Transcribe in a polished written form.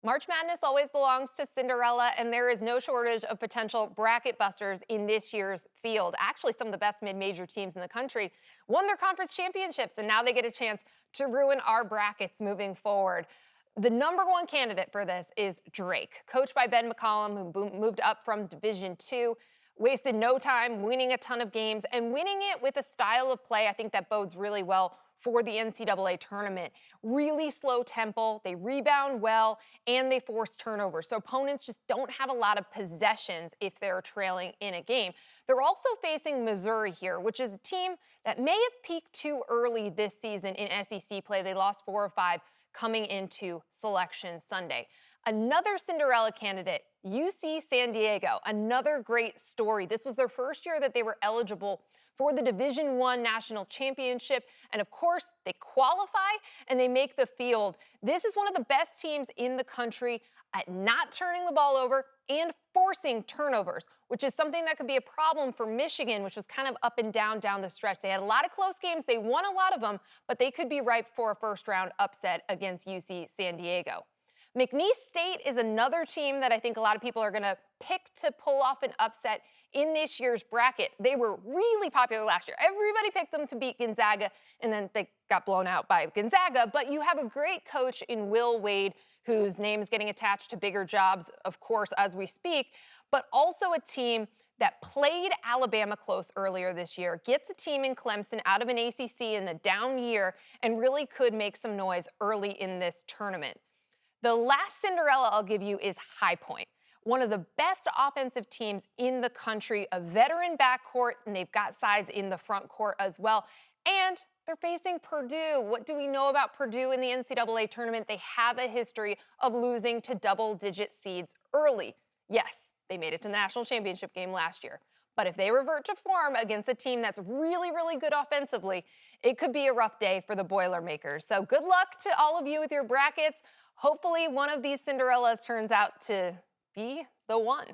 March Madness always belongs to Cinderella, and there is no shortage of potential bracket busters in this year's field. Actually, some of the best mid-major teams in the country won their conference championships, and now they get a chance to ruin our brackets moving forward. The number one candidate for this is Drake, coached by Ben McCollum, who moved up from Division II, wasted no time, winning a ton of games, and winning it with a style of play I think that bodes really well for the NCAA tournament. Really slow tempo, they rebound well, and they force turnovers. So opponents just don't have a lot of possessions if they're trailing in a game. They're also facing Missouri here, which is a team that may have peaked too early this season in SEC play. They lost 4 or 5 coming into Selection Sunday. Another Cinderella candidate, UC San Diego, another great story. This was their first year that they were eligible for the Division I National Championship. And of course, they qualify and they make the field. This is one of the best teams in the country at not turning the ball over and forcing turnovers, which is something that could be a problem for Michigan, which was kind of up and down the stretch. They had a lot of close games. They won a lot of them, but they could be ripe for a first-round upset against UC San Diego. McNeese State is another team that I think a lot of people are going to pick to pull off an upset in this year's bracket. They were really popular last year. Everybody picked them to beat Gonzaga, and then they got blown out by Gonzaga. But you have a great coach in Will Wade, whose name is getting attached to bigger jobs, of course, as we speak, but also a team that played Alabama close earlier this year, gets a team in Clemson out of an ACC in a down year, and really could make some noise early in this tournament. The last Cinderella I'll give you is High Point, one of the best offensive teams in the country, a veteran backcourt, and they've got size in the front court as well. And they're facing Purdue. What do we know about Purdue in the NCAA tournament? They have a history of losing to double-digit seeds early. Yes, they made it to the national championship game last year. But if they revert to form against a team that's really, really good offensively, it could be a rough day for the Boilermakers. So good luck to all of you with your brackets. Hopefully one of these Cinderellas turns out to be the one.